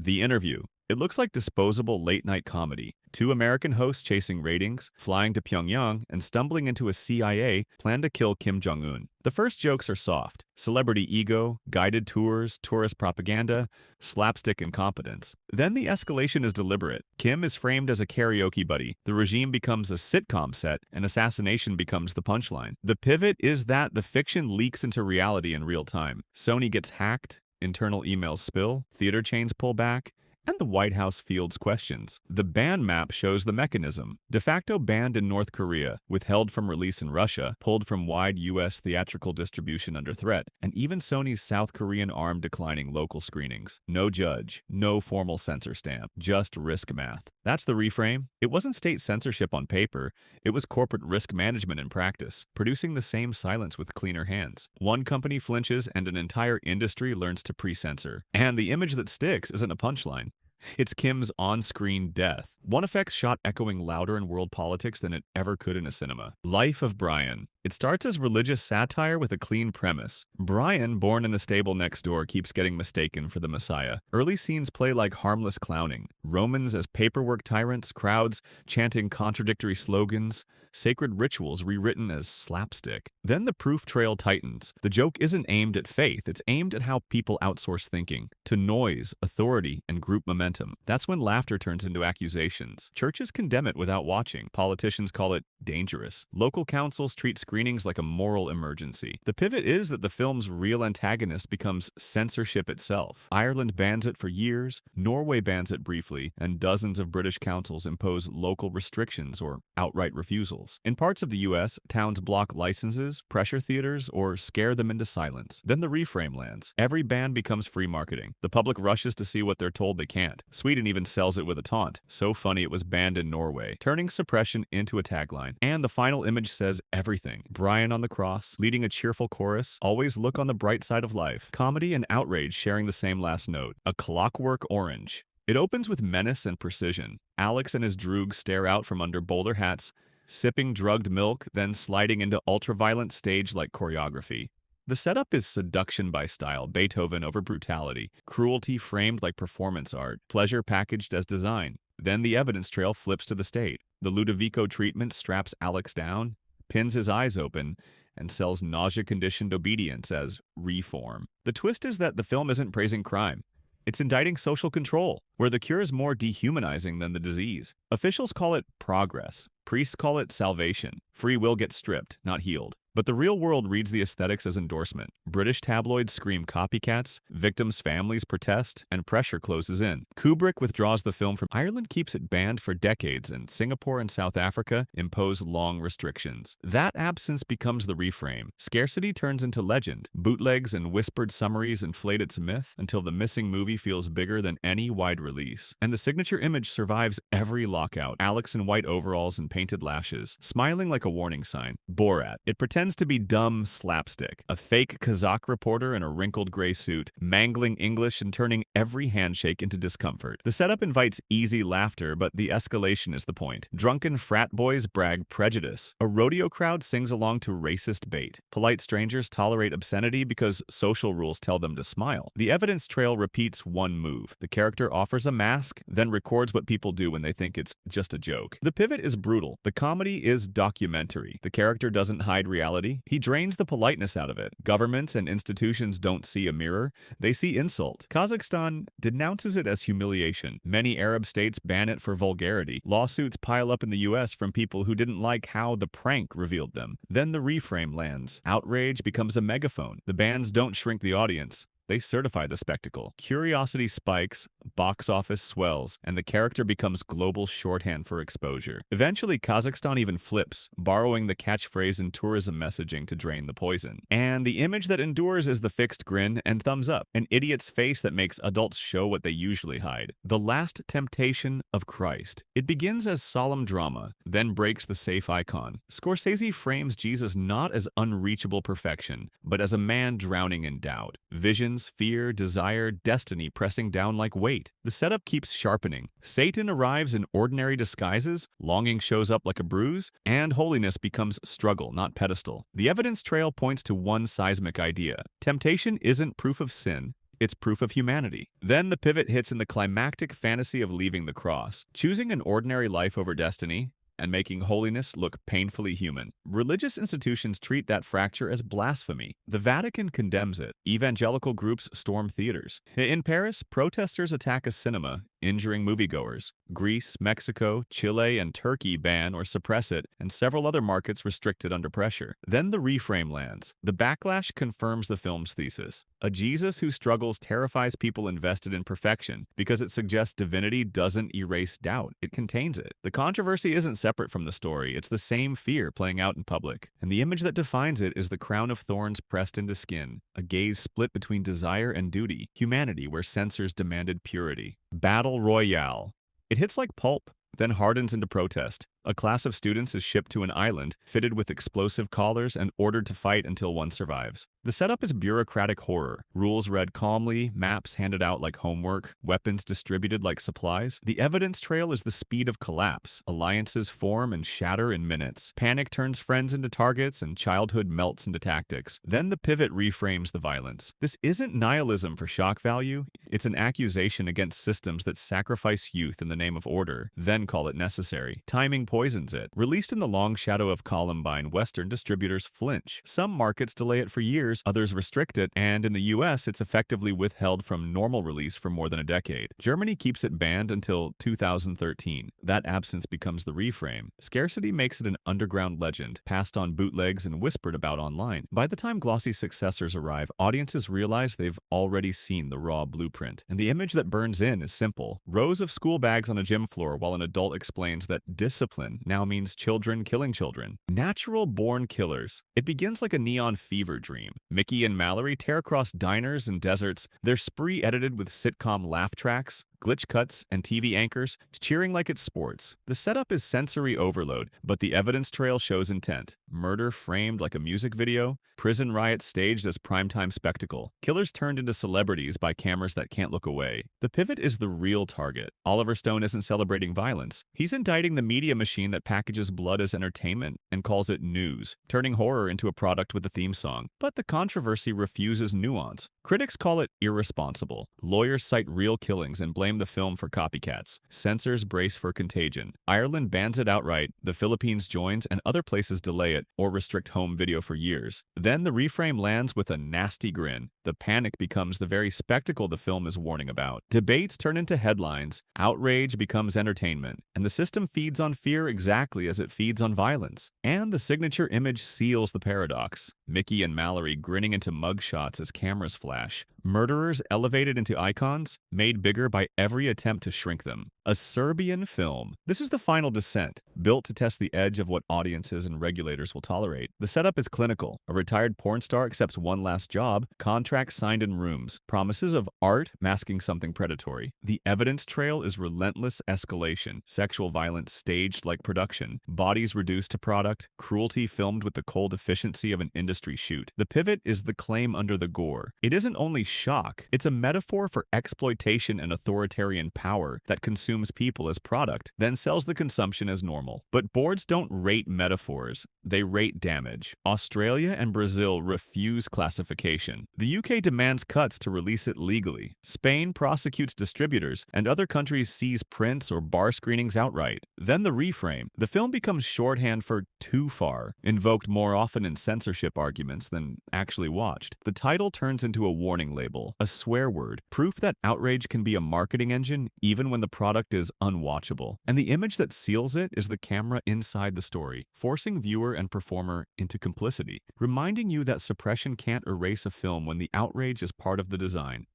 The Interview. It looks like disposable late-night comedy. Two American hosts chasing ratings, flying to Pyongyang, and stumbling into a CIA plan to kill Kim Jong-un. The first jokes are soft. Celebrity ego, guided tours, tourist propaganda, slapstick incompetence. Then the escalation is deliberate. Kim is framed as a karaoke buddy. The regime becomes a sitcom set, and assassination becomes the punchline. The pivot is that the fiction leaks into reality in real time. Sony gets hacked, internal emails spill, theater chains pull back, and the White House fields questions. The ban map shows the mechanism. De facto banned in North Korea, withheld from release in Russia, pulled from wide U.S. theatrical distribution under threat, and even Sony's South Korean arm declining local screenings. No judge, no formal censor stamp, just risk math. That's the reframe. It wasn't state censorship on paper, it was corporate risk management in practice, producing the same silence with cleaner hands. One company flinches and an entire industry learns to pre-censor. And the image that sticks isn't a punchline. It's Kim's on-screen death. One effect's shot echoing louder in world politics than it ever could in a cinema. Life of Brian. It starts as religious satire with a clean premise. Brian, born in the stable next door, keeps getting mistaken for the Messiah. Early scenes play like harmless clowning. Romans as paperwork tyrants, crowds chanting contradictory slogans, sacred rituals rewritten as slapstick. Then the proof trail tightens. The joke isn't aimed at faith, it's aimed at how people outsource thinking, to noise, authority, and group momentum. That's when laughter turns into accusations. Churches condemn it without watching. Politicians call it dangerous. Local councils treat screenings like a moral emergency. The pivot is that the film's real antagonist becomes censorship itself. Ireland bans it for years, Norway bans it briefly, and dozens of British councils impose local restrictions or outright refusals. In parts of the US, towns block licenses, pressure theaters, or scare them into silence. Then the reframe lands. Every ban becomes free marketing. The public rushes to see what they're told they can't. Sweden even sells it with a taunt. So funny it was banned in Norway, turning suppression into a tagline. And the final image says everything. Brian on the cross, leading a cheerful chorus, always look on the bright side of life. Comedy and outrage sharing the same last note. A Clockwork orange. It opens with menace and precision. Alex and his droog stare out from under bowler hats, sipping drugged milk, then sliding into ultraviolent stage-like choreography. The setup is seduction by style, Beethoven over brutality, cruelty framed like performance art, pleasure packaged as design. Then the evidence trail flips to the state. The Ludovico treatment straps Alex down, pins his eyes open, and sells nausea-conditioned obedience as reform. The twist is that the film isn't praising crime. It's indicting social control, where the cure is more dehumanizing than the disease. Officials call it progress. Priests call it salvation. Free will gets stripped, not healed. But the real world reads the aesthetics as endorsement. British tabloids scream copycats, victims' families protest, and pressure closes in. Kubrick withdraws the film from Ireland, keeps it banned for decades, and Singapore and South Africa impose long restrictions. That absence becomes the reframe. Scarcity turns into legend. Bootlegs and whispered summaries inflate its myth until the missing movie feels bigger than any wide release. And the signature image survives every lockout. Alex in white overalls and painted lashes, smiling like a warning sign. Borat. It pretends to be dumb slapstick. A fake Kazakh reporter in a wrinkled gray suit, mangling English and turning every handshake into discomfort. The setup invites easy laughter, but the escalation is the point. Drunken frat boys brag prejudice. A rodeo crowd sings along to racist bait. Polite strangers tolerate obscenity because social rules tell them to smile. The evidence trail repeats one move. The character offers a mask, then records what people do when they think it's just a joke. The pivot is brutal. The comedy is documentary. The character doesn't hide reality. He drains the politeness out of it. Governments and institutions don't see a mirror, they see insult. Kazakhstan denounces it as humiliation. Many Arab states ban it for vulgarity. Lawsuits pile up in the US from people who didn't like how the prank revealed them. Then the reframe lands. Outrage becomes a megaphone. The bans don't shrink the audience. They certify the spectacle. Curiosity spikes, box office swells, and the character becomes global shorthand for exposure. Eventually, Kazakhstan even flips, borrowing the catchphrase in tourism messaging to drain the poison. And the image that endures is the fixed grin and thumbs up, an idiot's face that makes adults show what they usually hide. The Last Temptation of Christ. It begins as solemn drama, then breaks the safe icon. Scorsese frames Jesus not as unreachable perfection, but as a man drowning in doubt. Vision, fear, desire, destiny pressing down like weight. The setup keeps sharpening. Satan arrives in ordinary disguises, longing shows up like a bruise, and holiness becomes struggle, not pedestal. The evidence trail points to one seismic idea. Temptation isn't proof of sin, It's proof of humanity. Then the pivot hits in the climactic fantasy of leaving the cross, choosing an ordinary life over destiny, and making holiness look painfully human. Religious institutions treat that fracture as blasphemy. The Vatican condemns it. Evangelical groups storm theaters. In Paris, protesters attack a cinema, injuring moviegoers. Greece, Mexico, Chile, and Turkey ban or suppress it, and several other markets restrict it under pressure. Then the reframe lands. The backlash confirms the film's thesis. A Jesus who struggles terrifies people invested in perfection because it suggests divinity doesn't erase doubt, it contains it. The controversy isn't separate from the story, it's the same fear playing out in public. And the image that defines it is the crown of thorns pressed into skin, a gaze split between desire and duty, humanity where censors demanded purity. Battle Royale. It hits like pulp, then hardens into protest. A class of students is shipped to an island, fitted with explosive collars and ordered to fight until one survives. The setup is bureaucratic horror. Rules read calmly, maps handed out like homework, weapons distributed like supplies. The evidence trail is the speed of collapse. Alliances form and shatter in minutes. Panic turns friends into targets and childhood melts into tactics. Then the pivot reframes the violence. This isn't nihilism for shock value. It's an accusation against systems that sacrifice youth in the name of order, then call it necessary. Timing poisons it. Released in the long shadow of Columbine, Western distributors flinch. Some markets delay it for years, others restrict it, and in the US, it's effectively withheld from normal release for more than a decade. Germany keeps it banned until 2013. That absence becomes the reframe. Scarcity makes it an underground legend, passed on bootlegs and whispered about online. By the time glossy successors arrive, audiences realize they've already seen the raw blueprint. And the image that burns in is simple. Rows of school bags on a gym floor while an adult explains that discipline now means children killing children. Natural-born killers. It begins like a neon fever dream. Mickey and Mallory tear across diners and deserts, their spree edited with sitcom laugh tracks, glitch cuts, and TV anchors, cheering like it's sports. The setup is sensory overload, but the evidence trail shows intent. Murder framed like a music video, prison riots staged as primetime spectacle, killers turned into celebrities by cameras that can't look away. The pivot is the real target. Oliver Stone isn't celebrating violence. He's indicting the media machine that packages blood as entertainment and calls it news, turning horror into a product with a theme song. But the controversy refuses nuance. Critics call it irresponsible. Lawyers cite real killings and blame the film for copycats. Censors brace for contagion. Ireland bans it outright, the Philippines joins, and other places delay it or restrict home video for years. Then the reframe lands with a nasty grin. The panic becomes the very spectacle the film is warning about. Debates turn into headlines, outrage becomes entertainment, and the system feeds on fear exactly as it feeds on violence. And the signature image seals the paradox. Mickey and Mallory grinning into mugshots as cameras flash. Murderers elevated into icons, made bigger by every attempt to shrink them. A Serbian film. This is the final descent, built to test the edge of what audiences and regulators will tolerate. The setup is clinical. A retired porn star accepts one last job, contracts signed in rooms, promises of art masking something predatory. The evidence trail is relentless escalation, sexual violence staged like production, bodies reduced to product, cruelty filmed with the cold efficiency of an industry shoot. The pivot is the claim under the gore. It isn't only shock, it's a metaphor for exploitation and authoritarian power that consumes people as product, then sells the consumption as normal. But boards don't rate metaphors, they rate damage. Australia and Brazil refuse classification. The UK demands cuts to release it legally. Spain prosecutes distributors, and other countries seize prints or bar screenings outright. Then the reframe. The film becomes shorthand for too far, invoked more often in censorship arguments than actually watched. The title turns into a warning label, a swear word, proof that outrage can be a marketing engine even when the product is unwatchable. And the image that seals it is the camera inside the story, forcing viewer and performer into complicity, reminding you that suppression can't erase a film when the outrage is part of the design.